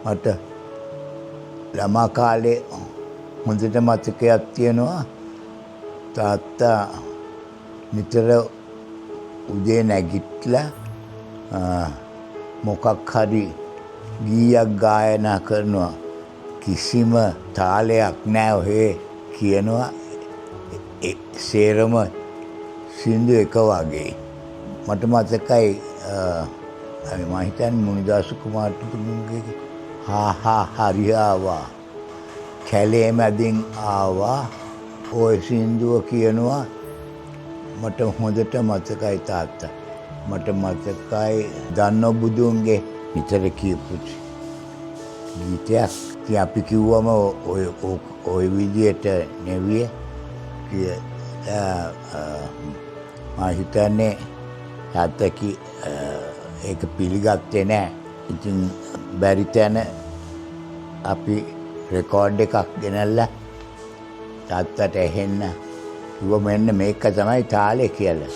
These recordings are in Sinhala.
මට ළමා කාලේ හොඳට මතකයක් තියෙනවා. තාත්තා නිතර උදේ නැගිටලා මොකක් හරි ගීයක් ගායනා කරනවා. කිසිම තාලයක් නැහැ ඔහේ කියනවා. සේරම සින්දු එක වගේ. මට මතකයි මම හිතන්නේ මුනිදාස කුමාරතුංගගේ හා හරි ආවා කැලේ මැදින් ආවා ඔය සින්දුව කියනවා. මට හොඳට මතකයි තාත්තා. මට මතකයි දන්න බුදුන්ගේ නිතර කියපු ගීතයක්. ඉතින් අපි කිව්වම ඔය විදියට නෙවිය මම හිතන්නේ තාත්තකි ඒක පිළිගත්තේ නැහැ. ඉතින් බැරි තැන අපි රෙකෝඩ් එකක් ගෙනල්ලා තාත්තට ඇහෙන්න කිව්ව මෙන්න මේක තමයි තාලේ කියලා.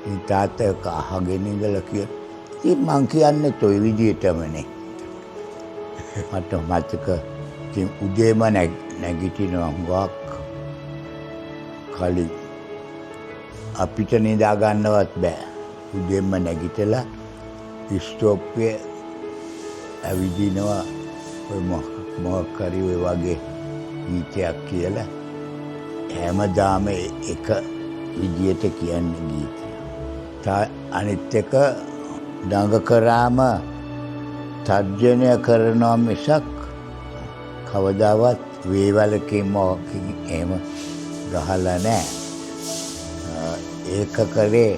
ඉතින් තාත්තා ඒක අහගෙන ඉඳලා කිව්වා. ඉතින් මං කියන්නේ toy විදියටමනේ. මට මතක ඉතින් උදේම නැගිටිනවා හුඟක් කලින්. අපිට නිදා ගන්නවත් බෑ. උදේම නැගිටලා ස්ටෝප්පේ ඇවිදිනවා ඔය මොකක් හරි ඔය වගේ ගීතයක් කියලා. හැමදාම එක විදියට කියන්නේ ගීතය. අනිත් එක දඟ කරාම තර්ජනය කරනවා මිසක් කවදාවත් වේවලකින් මොකකින් එහෙම ගහලා නැහැ. ඒක කරේ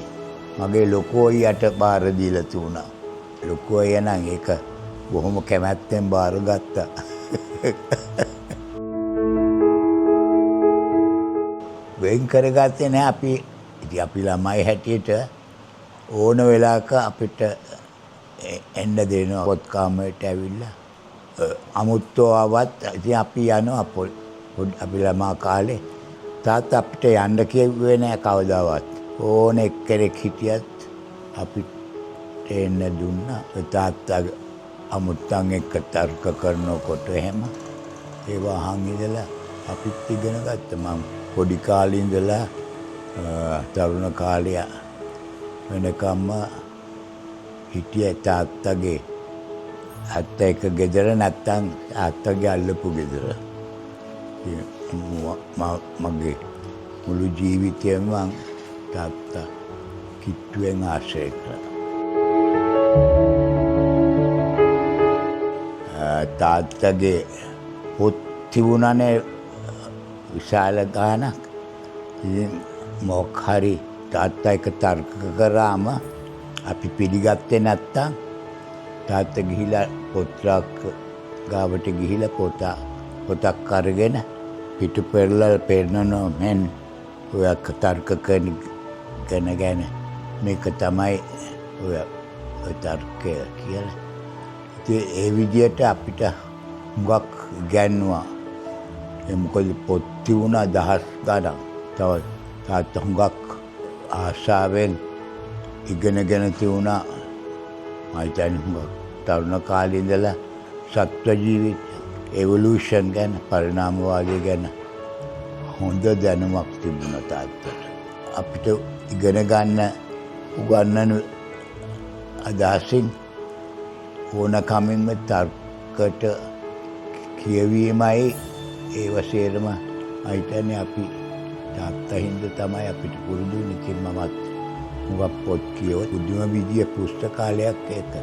මගේ ලොකු අයියට බාර දීලා තුණා. ලොකු අයියා නම් ඒක බොහොම කැමැත්තෙන් බාරගත්තා. වෙන් කරගත්තේ නැහැ අපි. ඉතින් අපි ළමයි හැටියට ඕන වෙලාවක අපිට එන්න දෙනවා පොත් කාමරයට ඇවිල්ලා. අමුත්තෝ ආවත් ඉතින් අපි යනවා අපි ළමා කාලේ. තාත්තා අපිට යන්න කිව්වේ නැහැ කවදාවත්. ඕන එක්කෙනෙක් හිටියත් අපිට එන්න දුන්නා. තාත්තා අමුත්තන් එක්ක තර්ක කරනකොට එහෙම ඒවා අහන් ඉඳලා අපිත් ඉගෙන ගත්තා. මම පොඩි කාලේ ඉඳලා තරුණ කාලේ වෙනකම්ම හිටියේ තාත්තගේ අත්ත එක ගෙදර නැත්තම් තාත්තගේ අල්ලපු ගෙදර. මගේ මුළු ජීවිතේම මං තාත්තා කිට්ටුවෙන් ආශ්‍රය කළා. තාත්තගේ පොත් තිබුණානේ විශාල ගානක්. ඉතින් මොකක් හරි තාත්තා එක තර්ක කරාම අපි පිළිගත්තේ නැත්තම් තාත්තා ගිහිලා පොත්‍රාක් ගාවට ගිහිලා පොතක් අරගෙන පිටු පෙරලා පෙන්නනවා මෙන් ඔය තර්ක ගැන මේක තමයි ඔය තර්කය කියලා. ඉතින් ඒ විදියට අපිට හුඟක් ඉගැන්නුවා. මොකද පොත් තිබුණා දහස් ගණන්. තව තාත්තා හුඟක් ආශාවෙන් ඉගෙනගෙන තිබුණා. මම හිතන්නේ හුඟක් තරුණ කාලේ ඉඳලා සත්ව ජීවිත එවොලූෂන් ගැන පරිණාමවාදය ගැන හොඳ දැනුමක් තිබුණා තාත්තට. අපිට ඉගෙන ගන්න උගන්වන අදහසින් ඕනකමින්ම තර්කයට කියවීමයි ඒව සේරම හිතන්නේ අපි තාත්තා හින්දා තමයි අපිට පුරුදු වෙන්නේ. ඉතින් මමත් හුඟක් පොත් කියව පුදුම විදිය පුස්තකාලයක් ඒක.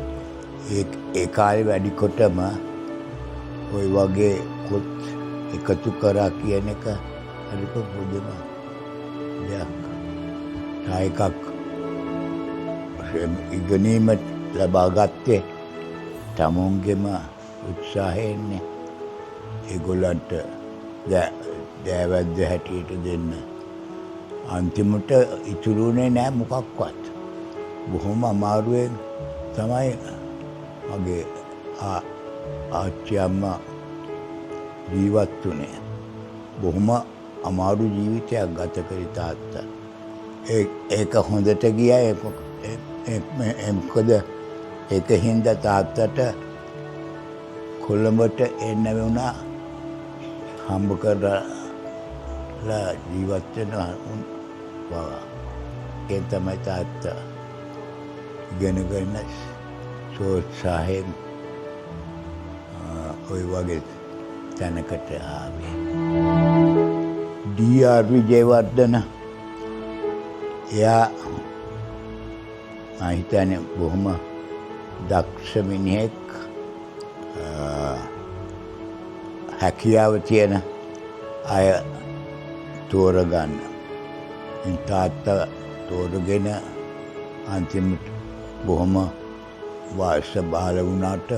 ඒ කාලේ වැඩිකොටම ওই වගේ පොත් එකතු කරා කියන එක හරි පුදුම දෙයක්. එකක් ඉගෙනීම ලබා ගත්තේ තමුන්ගේම උත්සාහයෙන්නේ. ඒගොල්ලන්ට දෑවැද්ද හැටියට දෙන්න. අන්තිමට ඉතුරුනේ නෑ මොකක්වත්. බොහොම අමාරුවෙන් තමයි මගේ ආච්චි අම්මා ජීවත් වුණේ. බොහොම අමාරු ජීවිතයක් ගත කරේ තාත්තා. ඒක හොඳට ගියා. මොකද ඒක හින්දා තාත්තට කොළඹට එන්න වුණා හම්බ කරලා ජීවත් වෙන බව. ඒ තමයි තාත්තා ඉගෙනගෙන සෝත්සාහයෙන් ඔය වගේ තැනකට ආවේ. ඩී.ආර්. විජේවර්ධන එයා මම හිතන්නේ බොහොම දක්ෂ මිනිහෙක්, හැකියාව තියෙන අය තෝරගන්න. තාත්තා තෝරගෙන අන්තිමට බොහොම වයස බාල වුණාට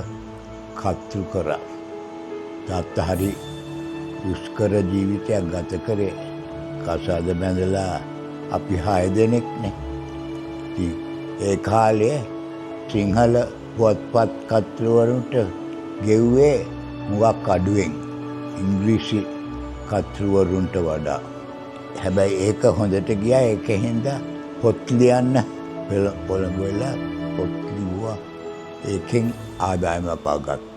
කත්තු කරා. තාත්තා හරි දුෂ්කර ජීවිතයක් ගත කරේ. කසාද බැඳලා අපි 6 දෙනෙක්නේ. ඒ කාලේ සිංහල පුවත්පත් කර්තෘවරුන්ට ගෙව්වේ මුගක් අඩුවෙන් ඉංග්‍රීසි කර්තෘවරුන්ට වඩා. හැබැයි ඒක හොඳට ගියා. ඒකෙන් හින්දා පොත් ලියන්න පොළඹ වෙලා පොත් ලිව්වා. ඒකෙන් ආදායම පාගත්තා.